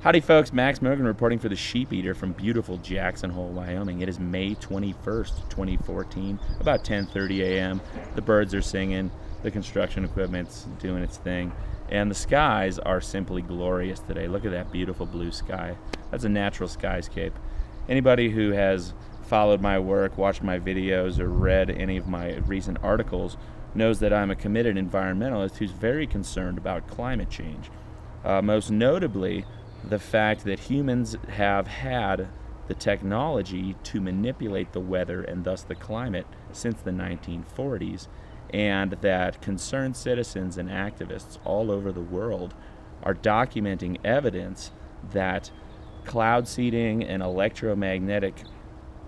Howdy folks, Max Mogan reporting for the Sheep Eater from beautiful Jackson Hole, Wyoming. It is May 21st, 2014, about 10:30 a.m. The birds are singing, the construction equipment's doing its thing, and the skies are simply glorious today. Look at that beautiful blue sky. That's a natural skyscape. Anybody who has followed my work, watched my videos, or read any of my recent articles knows that I'm a committed environmentalist who's very concerned about climate change. Most notably, the fact that humans have had the technology to manipulate the weather and thus the climate since the 1940s, and that concerned citizens and activists all over the world are documenting evidence that cloud seeding and electromagnetic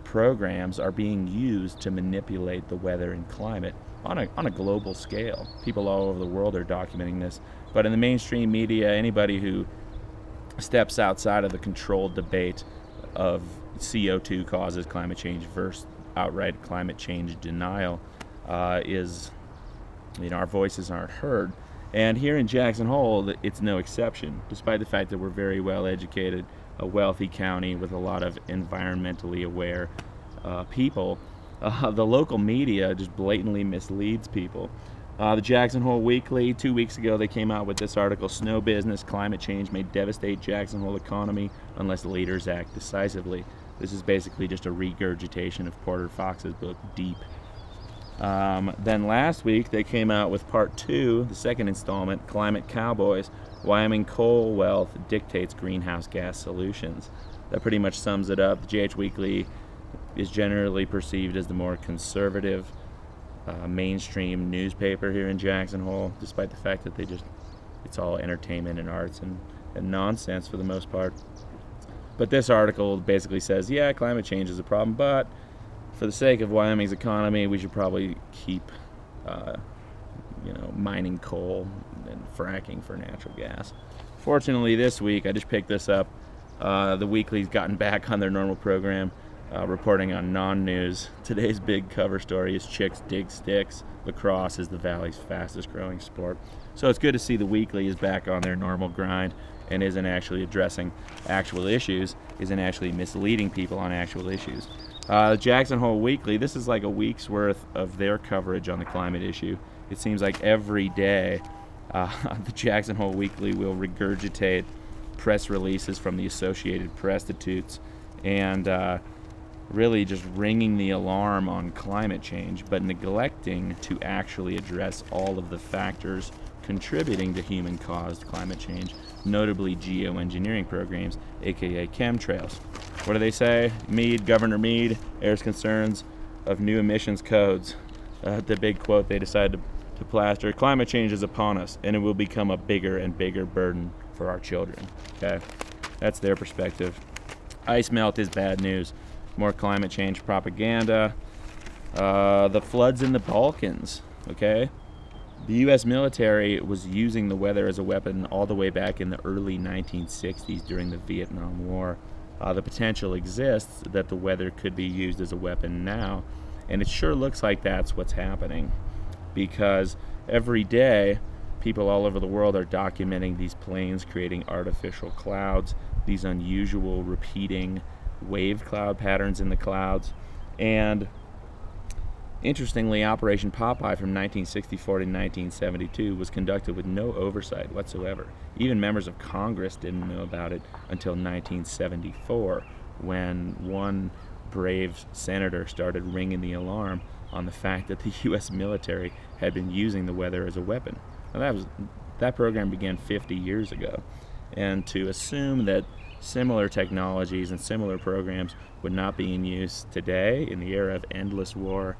programs are being used to manipulate the weather and climate on a global scale. People all over the world are documenting this, but in the mainstream media, anybody who steps outside of the controlled debate of CO2 causes climate change versus outright climate change denial our voices aren't heard. And here in Jackson Hole, it's no exception, despite the fact that we're very well educated, a wealthy county with a lot of environmentally aware people. The local media just blatantly misleads people. The Jackson Hole Weekly, 2 weeks ago, they came out with this article, "Snow Business, Climate Change May Devastate Jackson Hole Economy Unless Leaders Act Decisively." This is basically just a regurgitation of Porter Fox's book, Deep. Then last week, they came out with part 2, the second installment, Climate Cowboys, Wyoming Coal Wealth Dictates Greenhouse Gas Solutions. That pretty much sums it up. The JH Weekly is generally perceived as the more conservative mainstream newspaper here in Jackson Hole, despite the fact that it's all entertainment and arts and nonsense for the most part. But this article basically says, yeah, climate change is a problem, but for the sake of Wyoming's economy, we should probably keep mining coal and fracking for natural gas. Fortunately, this week, I just picked this up, the Weekly's gotten back on their normal program, reporting on non-news. Today's big cover story is Chicks Dig Sticks. Lacrosse is the Valley's fastest growing sport. So it's good to see the Weekly is back on their normal grind and isn't actually addressing actual issues, isn't actually misleading people on actual issues. The Jackson Hole Weekly, this is like a week's worth of their coverage on the climate issue. It seems like every day the Jackson Hole Weekly will regurgitate press releases from the Associated Prostitutes and really just ringing the alarm on climate change, but neglecting to actually address all of the factors contributing to human-caused climate change, notably geoengineering programs, aka chemtrails. What do they say? Governor Mead airs concerns of new emissions codes. The big quote they decided to plaster: "Climate change is upon us, and it will become a bigger and bigger burden for our children." Okay, that's their perspective. Ice melt is bad news. More climate change propaganda. The floods in the Balkans. Okay, the U.S. military was using the weather as a weapon all the way back in the early 1960s during the Vietnam War. The potential exists that the weather could be used as a weapon now, and it sure looks like that's what's happening, because every day people all over the world are documenting these planes creating artificial clouds, these unusual repeating wave cloud patterns in the clouds. And interestingly, Operation Popeye from 1964 to 1972 was conducted with no oversight whatsoever. Even members of Congress didn't know about it until 1974, when one brave senator started ringing the alarm on the fact that the U.S. military had been using the weather as a weapon. Now that program began 50 years ago, and to assume that similar technologies and similar programs would not be in use today in the era of endless war,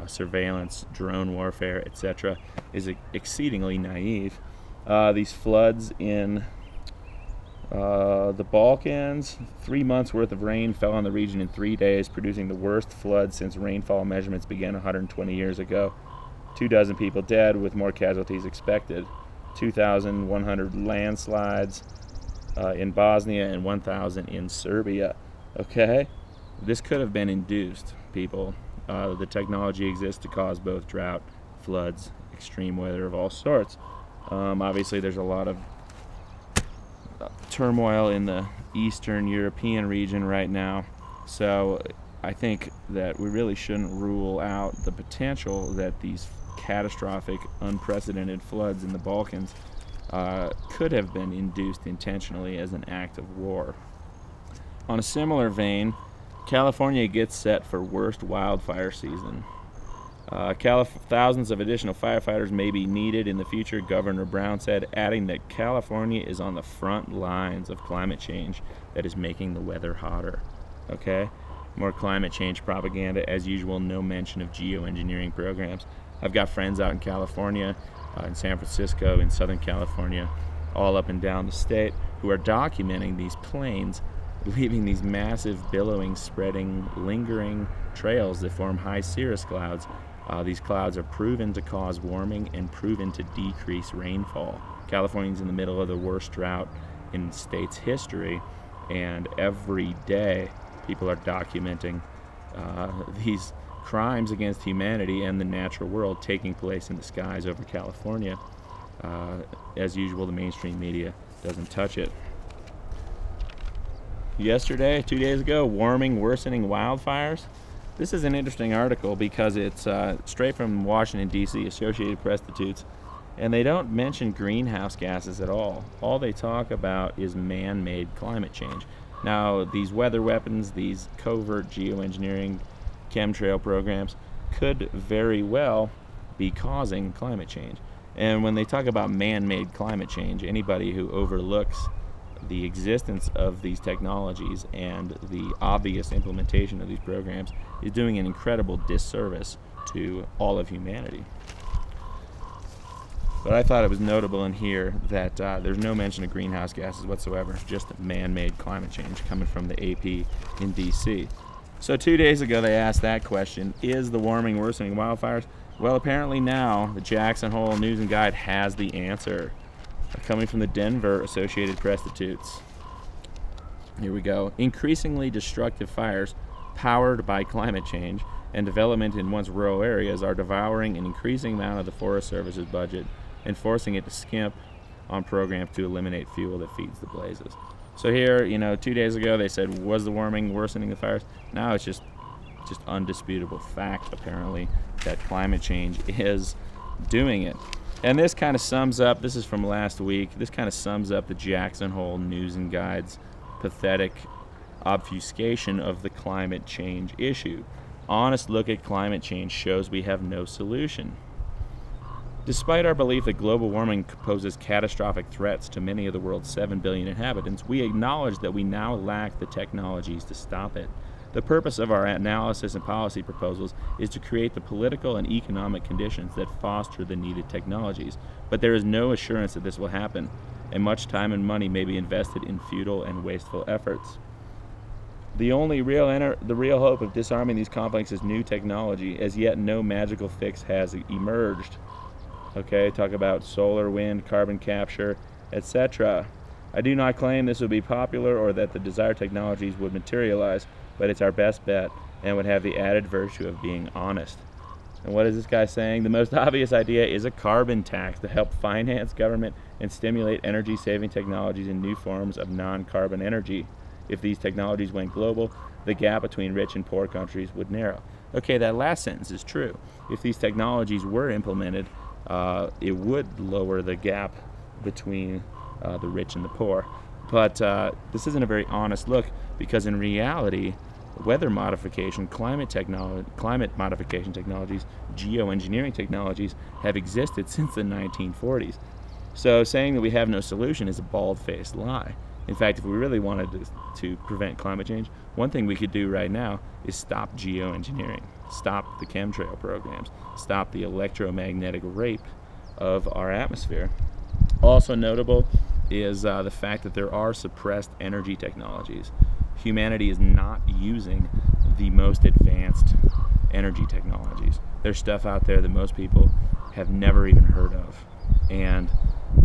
surveillance, drone warfare, etc., is exceedingly naive. These floods in the Balkans, 3 months worth of rain fell on the region in 3 days, producing the worst flood since rainfall measurements began 120 years ago. 24 people dead, with more casualties expected. 2,100 landslides in Bosnia and 1,000 in Serbia. Okay, this could have been induced, people. The technology exists to cause both drought, floods, extreme weather of all sorts. Obviously, there's a lot of turmoil in the Eastern European region right now. So I think that we really shouldn't rule out the potential that these catastrophic, unprecedented floods in the Balkans could have been induced intentionally as an act of war. On a similar vein, California gets set for worst wildfire season. Thousands of additional firefighters may be needed in the future, Governor Brown said, adding that California is on the front lines of climate change that is making the weather hotter. Okay? More climate change propaganda. As usual, no mention of geoengineering programs. I've got friends out in California, in San Francisco, in Southern California, all up and down the state, who are documenting these planes leaving these massive, billowing, spreading, lingering trails that form high cirrus clouds. These clouds are proven to cause warming and proven to decrease rainfall. California's in the middle of the worst drought in the state's history, and every day people are documenting these crimes against humanity and the natural world taking place in the skies over California. As usual, the mainstream media doesn't touch it. Yesterday, 2 days ago, warming, worsening wildfires. This is an interesting article because it's straight from Washington, D.C., Associated Press, and they don't mention greenhouse gases at all. All they talk about is man-made climate change. Now, these weather weapons, these covert geoengineering chemtrail programs could very well be causing climate change. And when they talk about man-made climate change, anybody who overlooks the existence of these technologies and the obvious implementation of these programs is doing an incredible disservice to all of humanity. But I thought it was notable in here that there's no mention of greenhouse gases whatsoever, just man-made climate change coming from the AP in DC. So 2 days ago they asked that question, is the warming worsening wildfires? Well, apparently now the Jackson Hole News and Guide has the answer. Coming from the Denver Associated Press. Here we go. Increasingly destructive fires powered by climate change and development in once rural areas are devouring an increasing amount of the Forest Service's budget and forcing it to skimp on programs to eliminate fuel that feeds the blazes. So here, 2 days ago they said, was the warming worsening the fires? Now it's just undisputable fact, apparently, that climate change is doing it. And this kind of sums up, this is from last week, this kind of sums up the Jackson Hole News and Guide's pathetic obfuscation of the climate change issue. Honest look at climate change shows we have no solution. Despite our belief that global warming poses catastrophic threats to many of the world's 7 billion inhabitants, we acknowledge that we now lack the technologies to stop it. The purpose of our analysis and policy proposals is to create the political and economic conditions that foster the needed technologies, but there is no assurance that this will happen, and much time and money may be invested in futile and wasteful efforts. The real hope of disarming these conflicts is new technology. As yet, no magical fix has emerged. Okay, talk about solar, wind, carbon capture, etc. I do not claim this would be popular or that the desired technologies would materialize, but it's our best bet and would have the added virtue of being honest. And what is this guy saying? The most obvious idea is a carbon tax to help finance government and stimulate energy-saving technologies and new forms of non-carbon energy. If these technologies went global, the gap between rich and poor countries would narrow. Okay, that last sentence is true. If these technologies were implemented, it would lower the gap between the rich and the poor. But this isn't a very honest look, because in reality, weather modification, climate modification technologies, geoengineering technologies have existed since the 1940s. So saying that we have no solution is a bald-faced lie. In fact, if we really wanted to prevent climate change, one thing we could do right now is stop geoengineering, stop the chemtrail programs, stop the electromagnetic rape of our atmosphere. Also notable is the fact that there are suppressed energy technologies. Humanity is not using the most advanced energy technologies. There's stuff out there that most people have never even heard of. And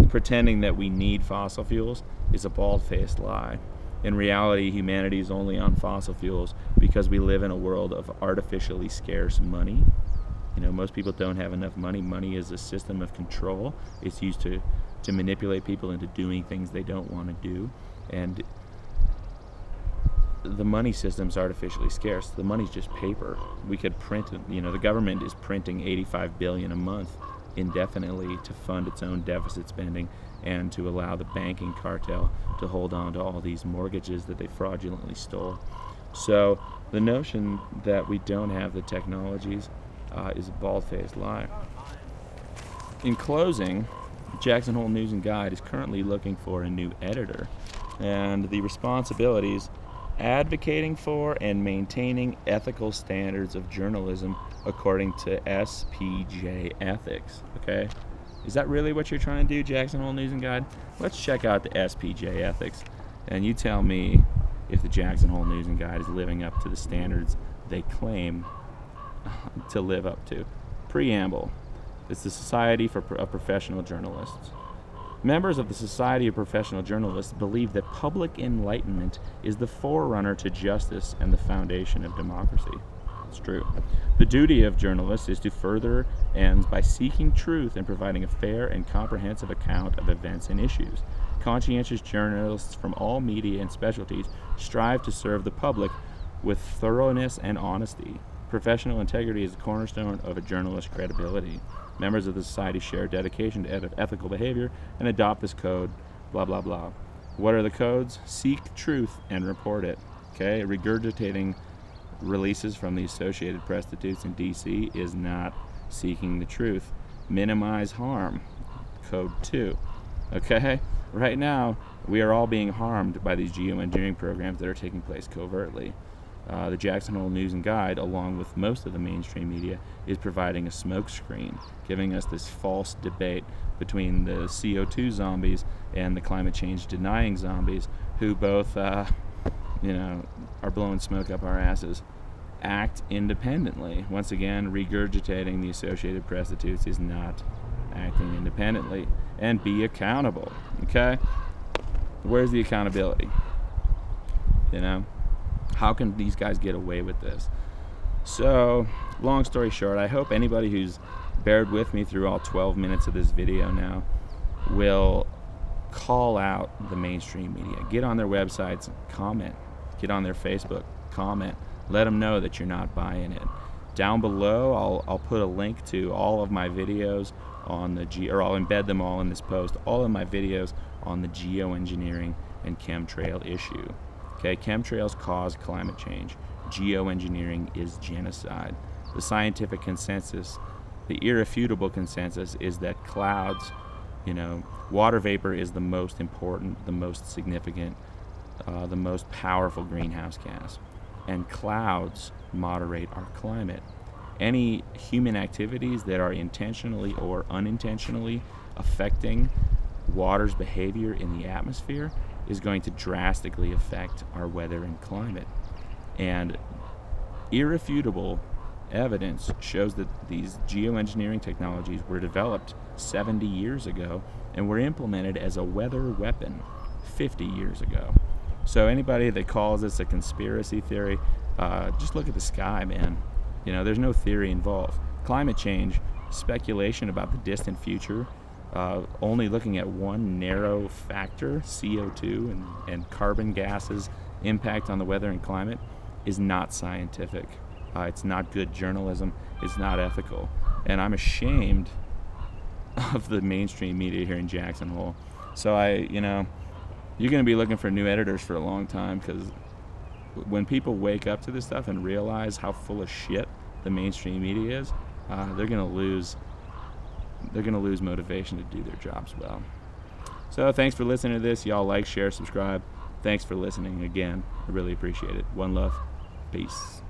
pretending that we need fossil fuels is a bald-faced lie. In reality, humanity is only on fossil fuels because we live in a world of artificially scarce money. Most people don't have enough money. Money is a system of control. It's used to to manipulate people into doing things they don't want to do. And the money system's artificially scarce. The money's just paper. We could print it, the government is printing $85 billion a month indefinitely to fund its own deficit spending and to allow the banking cartel to hold on to all these mortgages that they fraudulently stole. So the notion that we don't have the technologies is a bald-faced lie. In closing, Jackson Hole News and Guide is currently looking for a new editor, and the responsibilities advocating for and maintaining ethical standards of journalism according to SPJ ethics. Okay, is that really what you're trying to do, Jackson Hole News and Guide? Let's check out the SPJ ethics, and you tell me if the Jackson Hole News and Guide is living up to the standards they claim to live up to. Preamble. It's the Society of Professional Journalists. Members of the Society of Professional Journalists believe that public enlightenment is the forerunner to justice and the foundation of democracy. It's true. The duty of journalists is to further ends by seeking truth and providing a fair and comprehensive account of events and issues. Conscientious journalists from all media and specialties strive to serve the public with thoroughness and honesty. Professional integrity is the cornerstone of a journalist's credibility. Members of the society share dedication to ethical behavior and adopt this code, blah, blah, blah. What are the codes? Seek truth and report it. Okay, regurgitating releases from the Associated Press in D.C. is not seeking the truth. Minimize harm. Code 2. Okay, right now we are all being harmed by these geoengineering programs that are taking place covertly. The Jackson Hole News and Guide, along with most of the mainstream media, is providing a smokescreen, giving us this false debate between the CO2 zombies and the climate change denying zombies, who both, are blowing smoke up our asses. Act independently. Once again, regurgitating the Associated Press is not acting independently. And be accountable. Okay? Where's the accountability? How can these guys get away with this? So, long story short, I hope anybody who's bared with me through all 12 minutes of this video now will call out the mainstream media. Get on their websites, comment. Get on their Facebook, comment. Let them know that you're not buying it. Down below, I'll put a link to all of my videos on or I'll embed them all in this post, all of my videos on the geoengineering and chemtrail issue. Okay, chemtrails cause climate change. Geoengineering is genocide. The scientific consensus, the irrefutable consensus, is that clouds, water vapor is the most important, the most significant, the most powerful greenhouse gas. And clouds moderate our climate. Any human activities that are intentionally or unintentionally affecting water's behavior in the atmosphere is going to drastically affect our weather and climate. And irrefutable evidence shows that these geoengineering technologies were developed 70 years ago and were implemented as a weather weapon 50 years ago. So anybody that calls this a conspiracy theory, just look at the sky, man. There's no theory involved. Climate change, speculation about the distant future, only looking at one narrow factor, CO2 and carbon gases' impact on the weather and climate, is not scientific. It's not good journalism. It's not ethical. And I'm ashamed of the mainstream media here in Jackson Hole. So you're going to be looking for new editors for a long time, because when people wake up to this stuff and realize how full of shit the mainstream media is, they're going to lose motivation to do their jobs well. So thanks for listening to this. Y'all like, share, subscribe. Thanks for listening again. I really appreciate it. One love. Peace.